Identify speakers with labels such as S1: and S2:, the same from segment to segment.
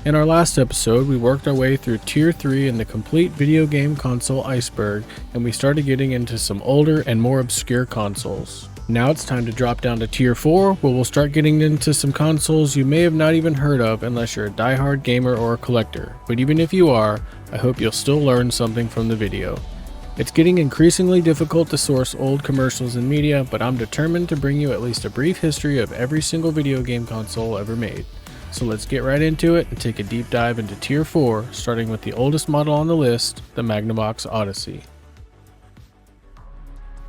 S1: In our last episode, we worked our way through Tier 3 in the complete video game console iceberg, and we started getting into some older and more obscure consoles. Now it's time to drop down to Tier 4, where we'll start getting into some consoles you may have not even heard of unless you're a diehard gamer or a collector. But even if you are, I hope you'll still learn something from the video. It's getting increasingly difficult to source old commercials and media, but I'm determined to bring you at least a brief history of every single video game console ever made. So let's get right into it and take a deep dive into Tier 4, starting with the oldest model on the list, the Magnavox Odyssey.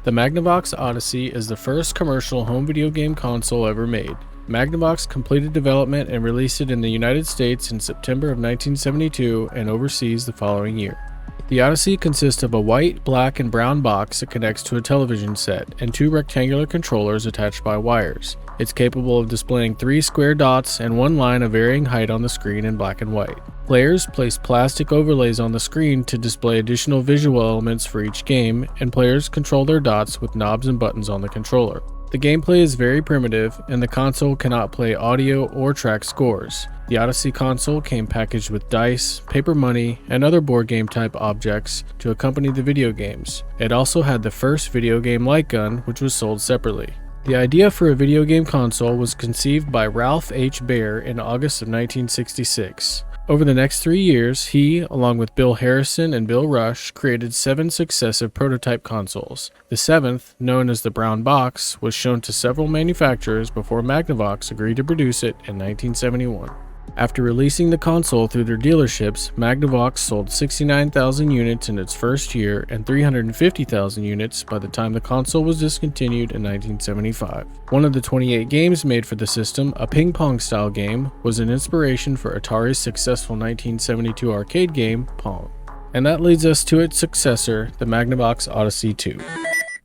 S1: The Magnavox Odyssey is the first commercial home video game console ever made. Magnavox completed development and released it in the United States in September of 1972 and overseas the following year. The Odyssey consists of a white, black, and brown box that connects to a television set and two rectangular controllers attached by wires. It's capable of displaying 3 square dots and 1 line of varying height on the screen in black and white. Players place plastic overlays on the screen to display additional visual elements for each game, and players control their dots with knobs and buttons on the controller. The gameplay is very primitive, and the console cannot play audio or track scores. The Odyssey console came packaged with dice, paper money, and other board game type objects to accompany the video games. It also had the first video game light gun, which was sold separately. The idea for a video game console was conceived by Ralph H. Baer in August of 1966. Over the next 3 years, he, along with Bill Harrison and Bill Rush, created 7 successive prototype consoles. The 7th, known as the Brown Box, was shown to several manufacturers before Magnavox agreed to produce it in 1971. After releasing the console through their dealerships, Magnavox sold 69,000 units in its first year and 350,000 units by the time the console was discontinued in 1975. One of the 28 games made for the system, a ping-pong style game, was an inspiration for Atari's successful 1972 arcade game, Pong. And that leads us to its successor, the Magnavox Odyssey II.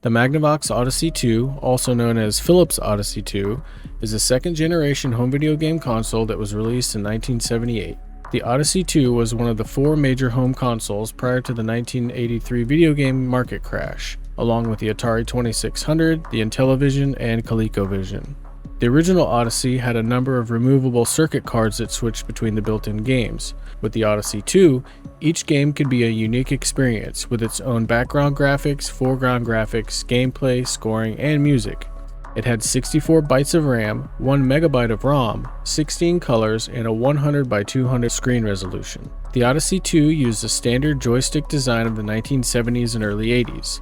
S1: The Magnavox Odyssey II, also known as Philips Odyssey II, is a second-generation home video game console that was released in 1978. The Odyssey II was one of the 4 major home consoles prior to the 1983 video game market crash, along with the Atari 2600, the Intellivision, and ColecoVision. The original Odyssey had a number of removable circuit cards that switched between the built-in games. With the Odyssey II, each game could be a unique experience with its own background graphics, foreground graphics, gameplay, scoring, and music. It had 64 bytes of RAM, 1 megabyte of ROM, 16 colors, and a 100 by 200 screen resolution. The Odyssey II used the standard joystick design of the 1970s and early 80s.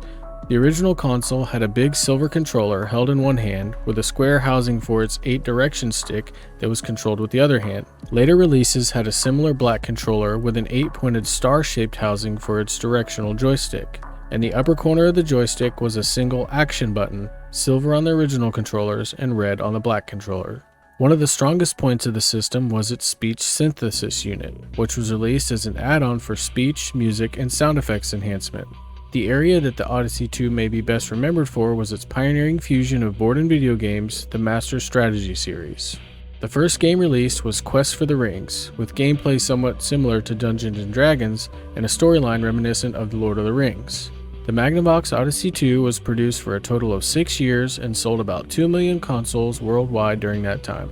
S1: The original console had a big silver controller held in one hand with a square housing for its 8-direction stick that was controlled with the other hand. Later releases had a similar black controller with an 8-pointed star-shaped housing for its directional joystick. In the upper corner of the joystick was a single action button, silver on the original controllers and red on the black controller. One of the strongest points of the system was its speech synthesis unit, which was released as an add-on for speech, music, and sound effects enhancement. The area that the Odyssey II may be best remembered for was its pioneering fusion of board and video games, the Master Strategy series. The first game released was Quest for the Rings, with gameplay somewhat similar to Dungeons & Dragons and a storyline reminiscent of The Lord of the Rings. The Magnavox Odyssey II was produced for a total of 6 years and sold about 2 million consoles worldwide during that time.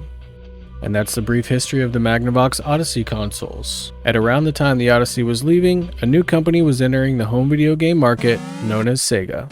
S1: And that's the brief history of the Magnavox Odyssey consoles. At around the time the Odyssey was leaving, a new company was entering the home video game market, known as SEGA.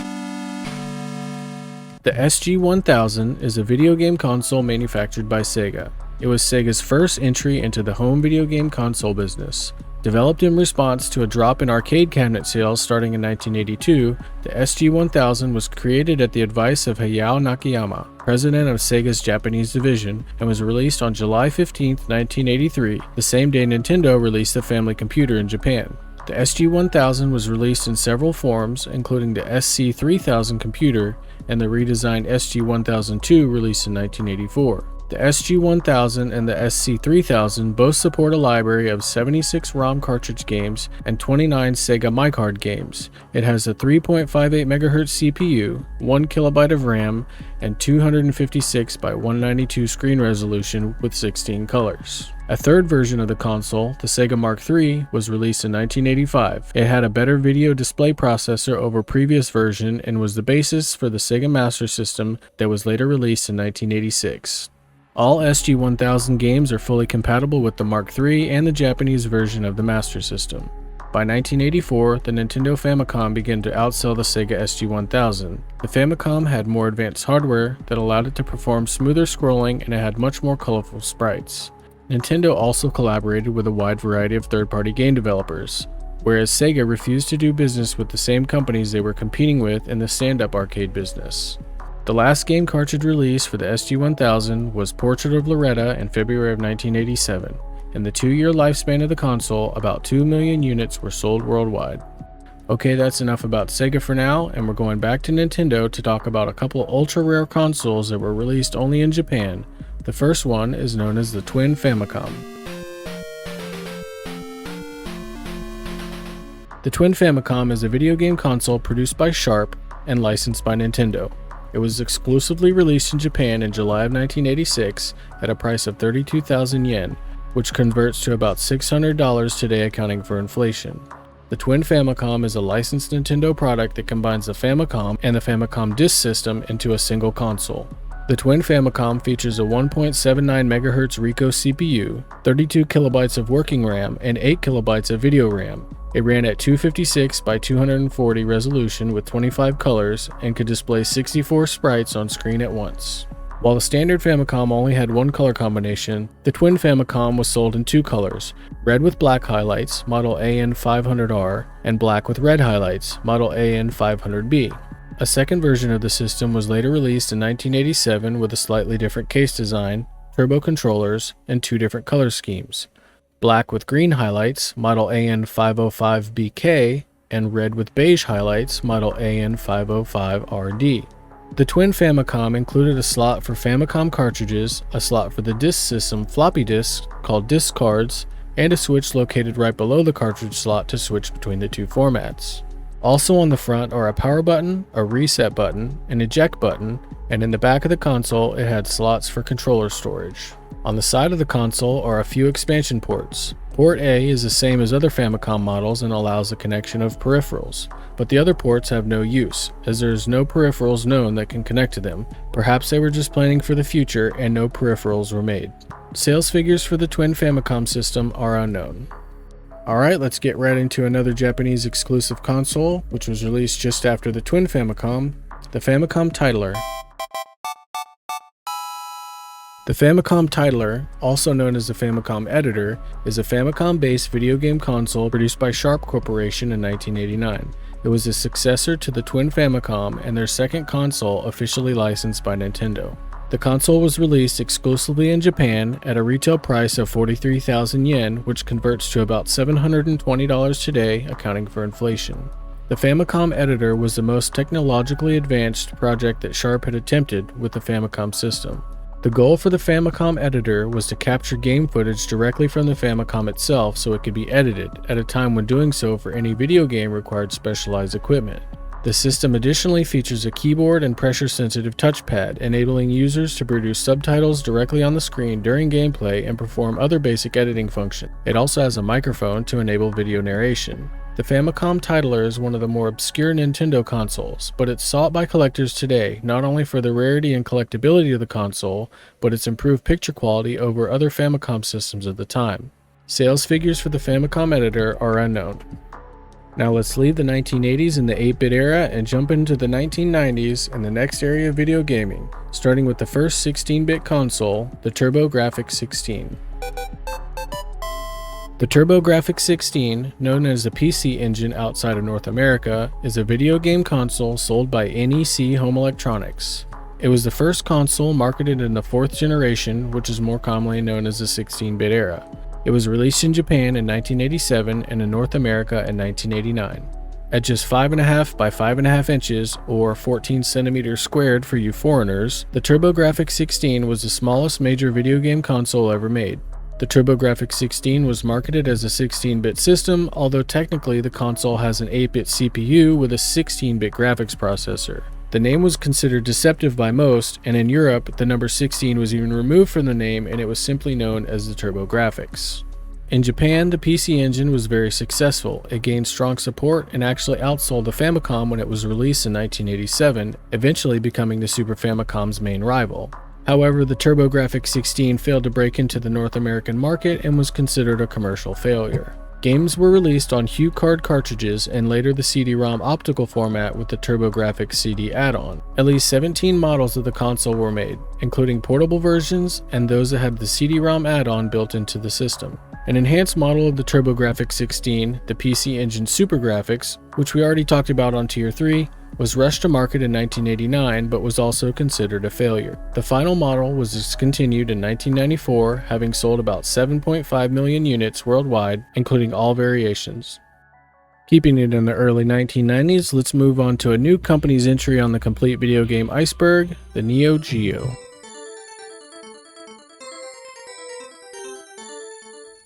S1: The SG-1000 is a video game console manufactured by SEGA. It was SEGA's first entry into the home video game console business. Developed in response to a drop in arcade cabinet sales starting in 1982, the SG-1000 was created at the advice of Hayao Nakayama, president of Sega's Japanese division, and was released on July 15, 1983, the same day Nintendo released the family computer in Japan. The SG-1000 was released in several forms, including the SC-3000 computer and the redesigned SG-1002 released in 1984. The SG-1000 and the SC-3000 both support a library of 76 ROM cartridge games and 29 Sega MyCard games. It has a 3.58 MHz CPU, 1 KB of RAM, and 256 by 192 screen resolution with 16 colors. A third version of the console, the Sega Mark III, was released in 1985. It had a better video display processor over previous version and was the basis for the Sega Master System that was later released in 1986. All SG-1000 games are fully compatible with the Mark III and the Japanese version of the Master System. By 1984, the Nintendo Famicom began to outsell the Sega SG-1000. The Famicom had more advanced hardware that allowed it to perform smoother scrolling, and it had much more colorful sprites. Nintendo also collaborated with a wide variety of third-party game developers, whereas Sega refused to do business with the same companies they were competing with in the stand-up arcade business. The last game cartridge release for the SG-1000 was Portrait of Loretta in February of 1987. In the 2-year lifespan of the console, about 2 million units were sold worldwide. Okay, that's enough about Sega for now, and we're going back to Nintendo to talk about a couple ultra-rare consoles that were released only in Japan. The first one is known as the Twin Famicom. The Twin Famicom is a video game console produced by Sharp and licensed by Nintendo. It was exclusively released in Japan in July of 1986 at a price of 32,000 yen, which converts to about $600 today, accounting for inflation. The Twin Famicom is a licensed Nintendo product that combines the Famicom and the Famicom Disk System into a single console. The Twin Famicom features a 1.79 MHz Ricoh CPU, 32 KB of working RAM, and 8 KB of video RAM. It ran at 256 by 240 resolution with 25 colors and could display 64 sprites on screen at once. While the standard Famicom only had one color combination, the Twin Famicom was sold in two colors, red with black highlights, model AN500R, and black with red highlights, model AN500B. A second version of the system was later released in 1987 with a slightly different case design, turbo controllers, and two different color schemes. Black with green highlights, model AN505BK, and red with beige highlights, model AN505RD. The Twin Famicom included a slot for Famicom cartridges, a slot for the disk system floppy disks called disk cards, and a switch located right below the cartridge slot to switch between the two formats. Also on the front are a power button, a reset button, an eject button, and in the back of the console it had slots for controller storage. On the side of the console are a few expansion ports. Port A is the same as other Famicom models and allows the connection of peripherals, but the other ports have no use, as there is no peripherals known that can connect to them. Perhaps they were just planning for the future and no peripherals were made. Sales figures for the Twin Famicom system are unknown. Alright, let's get right into another Japanese exclusive console, which was released just after the Twin Famicom, the Famicom Titler. The Famicom Titler, also known as the Famicom Editor, is a Famicom-based video game console produced by Sharp Corporation in 1989. It was a successor to the Twin Famicom and their second console officially licensed by Nintendo. The console was released exclusively in Japan at a retail price of 43,000 yen, which converts to about $720 today, accounting for inflation. The Famicom Editor was the most technologically advanced project that Sharp had attempted with the Famicom system. The goal for the Famicom Editor was to capture game footage directly from the Famicom itself so it could be edited, at a time when doing so for any video game required specialized equipment. The system additionally features a keyboard and pressure-sensitive touchpad, enabling users to produce subtitles directly on the screen during gameplay and perform other basic editing functions. It also has a microphone to enable video narration. The Famicom Titler is one of the more obscure Nintendo consoles, but it's sought by collectors today, not only for the rarity and collectability of the console, but its improved picture quality over other Famicom systems of the time. Sales figures for the Famicom Editor are unknown. Now let's leave the 1980s and the 8-bit era and jump into the 1990s and the next area of video gaming, starting with the first 16-bit console, the TurboGrafx 16. The TurboGrafx 16, known as the PC Engine outside of North America, is a video game console sold by NEC Home Electronics. It was the first console marketed in the 4th generation, which is more commonly known as the 16-bit era. It was released in Japan in 1987 and in North America in 1989. At just 5.5 by 5.5 inches, or 14 centimeters squared for you foreigners, the TurboGrafx 16 was the smallest major video game console ever made. The TurboGrafx 16 was marketed as a 16-bit system, although technically the console has an 8-bit CPU with a 16-bit graphics processor. The name was considered deceptive by most, and in Europe, the number 16 was even removed from the name and it was simply known as the TurboGrafx. In Japan, the PC Engine was very successful. It gained strong support and actually outsold the Famicom when it was released in 1987, eventually becoming the Super Famicom's main rival. However, the TurboGrafx 16 failed to break into the North American market and was considered a commercial failure. Games were released on HuCard cartridges and later the CD-ROM optical format with the TurboGrafx CD add-on. At least 17 models of the console were made, including portable versions and those that had the CD-ROM add-on built into the system. An enhanced model of the TurboGrafx 16, the PC Engine SuperGrafx, which we already talked about on Tier 3, was rushed to market in 1989 but was also considered a failure. The final model was discontinued in 1994, having sold about 7.5 million units worldwide, including all variations. Keeping it in the early 1990s, let's move on to a new company's entry on the complete video game iceberg, the NeoGeo.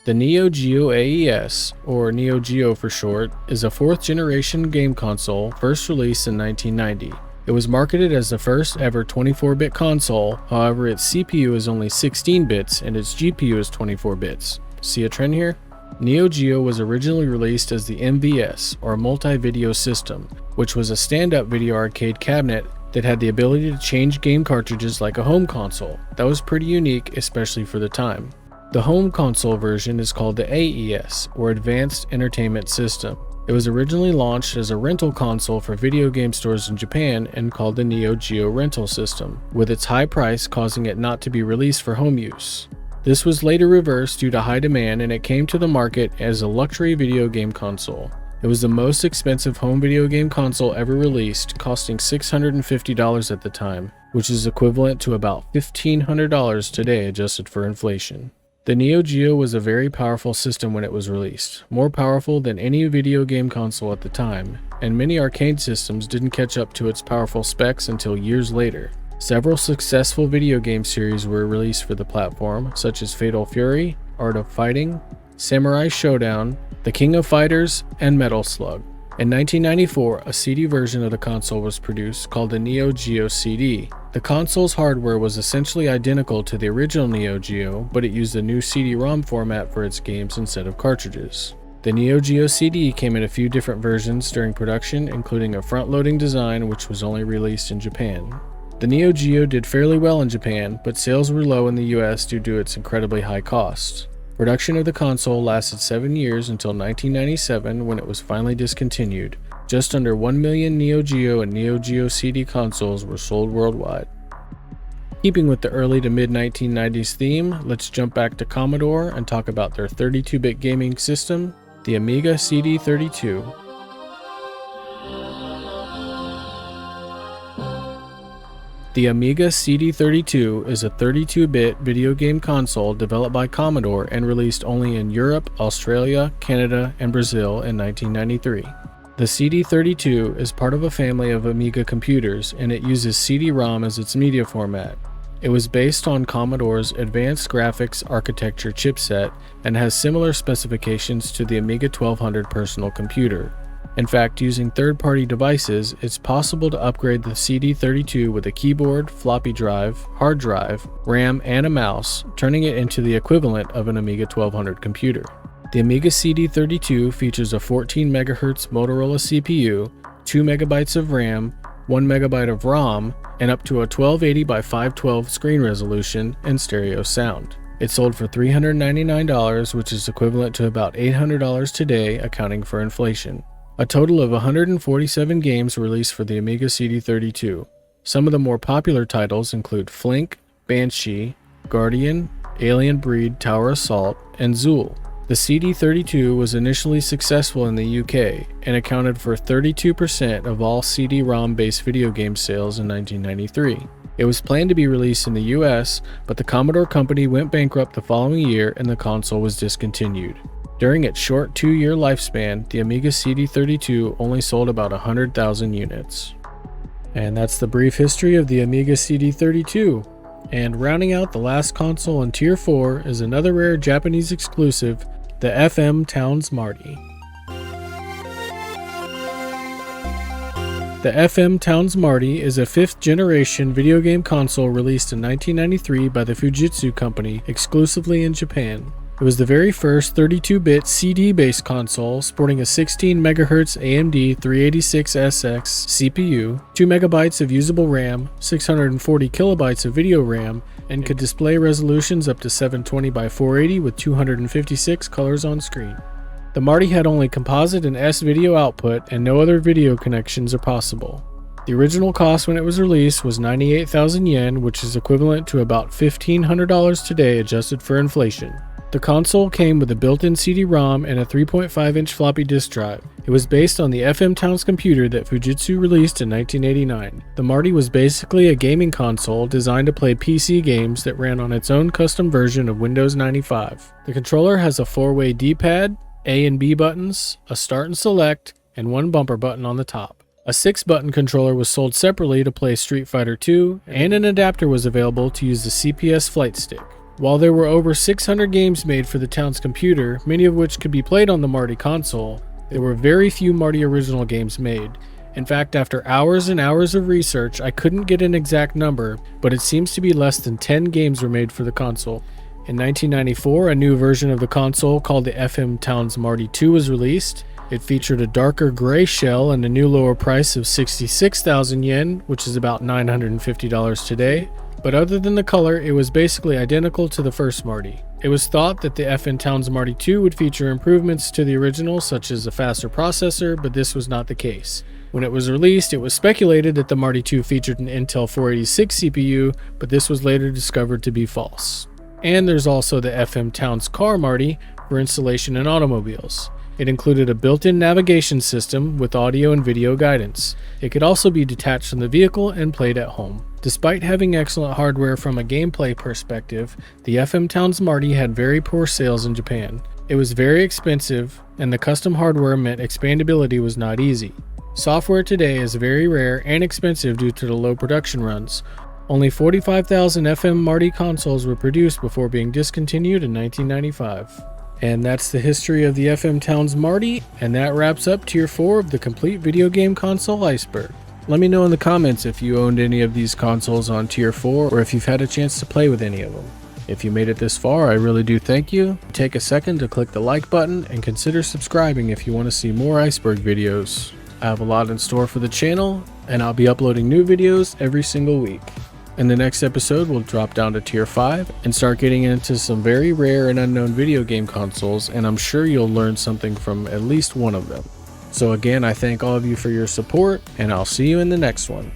S1: The NeoGeo AES, or NeoGeo for short, is a 4th generation game console first released in 1990. It was marketed as the first ever 24-bit console, however its CPU is only 16 bits and its GPU is 24 bits. See a trend here? NeoGeo was originally released as the MVS, or Multi-Video System, which was a stand-up video arcade cabinet that had the ability to change game cartridges like a home console. That was pretty unique, especially for the time. The home console version is called the AES, or Advanced Entertainment System. It was originally launched as a rental console for video game stores in Japan and called the NeoGeo Rental System, with its high price causing it not to be released for home use. This was later reversed due to high demand and it came to the market as a luxury video game console. It was the most expensive home video game console ever released, costing $650 at the time, which is equivalent to about $1,500 today adjusted for inflation. The NeoGeo was a very powerful system when it was released, more powerful than any video game console at the time, and many arcade systems didn't catch up to its powerful specs until years later. Several successful video game series were released for the platform, such as Fatal Fury, Art of Fighting, Samurai Showdown, The King of Fighters, and Metal Slug. In 1994, a CD version of the console was produced called the NeoGeo CD. The console's hardware was essentially identical to the original NeoGeo, but it used a new CD-ROM format for its games instead of cartridges. The NeoGeo CD came in a few different versions during production, including a front-loading design which was only released in Japan. The NeoGeo did fairly well in Japan, but sales were low in the US due to its incredibly high cost. Production of the console lasted 7 years until 1997 when it was finally discontinued. Just under 1 million NeoGeo and NeoGeo CD consoles were sold worldwide. Keeping with the early to mid-1990s theme, let's jump back to Commodore and talk about their 32-bit gaming system, the Amiga CD32. The Amiga CD32 is a 32-bit video game console developed by Commodore and released only in Europe, Australia, Canada, and Brazil in 1993. The CD32 is part of a family of Amiga computers and it uses CD-ROM as its media format. It was based on Commodore's Advanced Graphics Architecture chipset and has similar specifications to the Amiga 1200 personal computer. In fact, using third-party devices, it's possible to upgrade the CD32 with a keyboard, floppy drive, hard drive, RAM, and a mouse, turning it into the equivalent of an Amiga 1200 computer. The Amiga CD32 features a 14 MHz Motorola CPU, 2 MB of RAM, 1 MB of ROM, and up to a 1280 by 512 screen resolution and stereo sound. It sold for $399, which is equivalent to about $800 today, accounting for inflation. A total of 147 games were released for the Amiga CD32. Some of the more popular titles include Flink, Banshee, Guardian, Alien Breed Tower Assault, and Zool. The CD32 was initially successful in the UK and accounted for 32% of all CD-ROM based video game sales in 1993. It was planned to be released in the US, but the Commodore company went bankrupt the following year and the console was discontinued. During its short 2-year lifespan, the Amiga CD32 only sold about 100,000 units. And that's the brief history of the Amiga CD32. And rounding out the last console in Tier 4 is another rare Japanese exclusive, the FM Towns Marty. The FM Towns Marty is a 5th generation video game console released in 1993 by the Fujitsu Company exclusively in Japan. It was the very first 32-bit CD-based console sporting a 16 MHz AMD 386SX CPU, 2 MB of usable RAM, 640 KB of video RAM, and could display resolutions up to 720 by 480 with 256 colors on screen. The Marty had only composite and S-video output, and no other video connections are possible. The original cost when it was released was 98,000 yen, which is equivalent to about $1,500 today adjusted for inflation. The console came with a built-in CD-ROM and a 3.5-inch floppy disk drive. It was based on the FM Towns computer that Fujitsu released in 1989. The Marty was basically a gaming console designed to play PC games that ran on its own custom version of Windows 95. The controller has a 4-way D-pad, A and B buttons, a start and select, and one bumper button on the top. A 6-button controller was sold separately to play Street Fighter II, and an adapter was available to use the CPS flight stick. While there were over 600 games made for the Towns computer, many of which could be played on the Marty console, there were very few Marty original games made. In fact, after hours and hours of research, I couldn't get an exact number, but it seems to be less than 10 games were made for the console. In 1994, a new version of the console called the FM Towns Marty II was released. It featured a darker gray shell and a new lower price of 66,000 yen, which is about $950 today. But other than the color, it was basically identical to the first Marty. It was thought that the FM Towns Marty II would feature improvements to the original, such as a faster processor, but this was not the case. When it was released, it was speculated that the Marty II featured an Intel 486 CPU, but this was later discovered to be false. And there's also the FM Towns Car Marty for installation in automobiles. It included a built-in navigation system with audio and video guidance. It could also be detached from the vehicle and played at home. Despite having excellent hardware from a gameplay perspective, the FM Towns Marty had very poor sales in Japan. It was very expensive, and the custom hardware meant expandability was not easy. Software today is very rare and expensive due to the low production runs. Only 45,000 FM Marty consoles were produced before being discontinued in 1995. And that's the history of the FM Towns Marty, and that wraps up Tier 4 of the complete video game console Iceberg. Let me know in the comments if you owned any of these consoles on Tier 4 or if you've had a chance to play with any of them. If you made it this far, I really do thank you. Take a second to click the like button and consider subscribing if you want to see more Iceberg videos. I have a lot in store for the channel, and I'll be uploading new videos every single week. In the next episode, we'll drop down to Tier 5 and start getting into some very rare and unknown video game consoles, and I'm sure you'll learn something from at least one of them. So again, I thank all of you for your support, and I'll see you in the next one.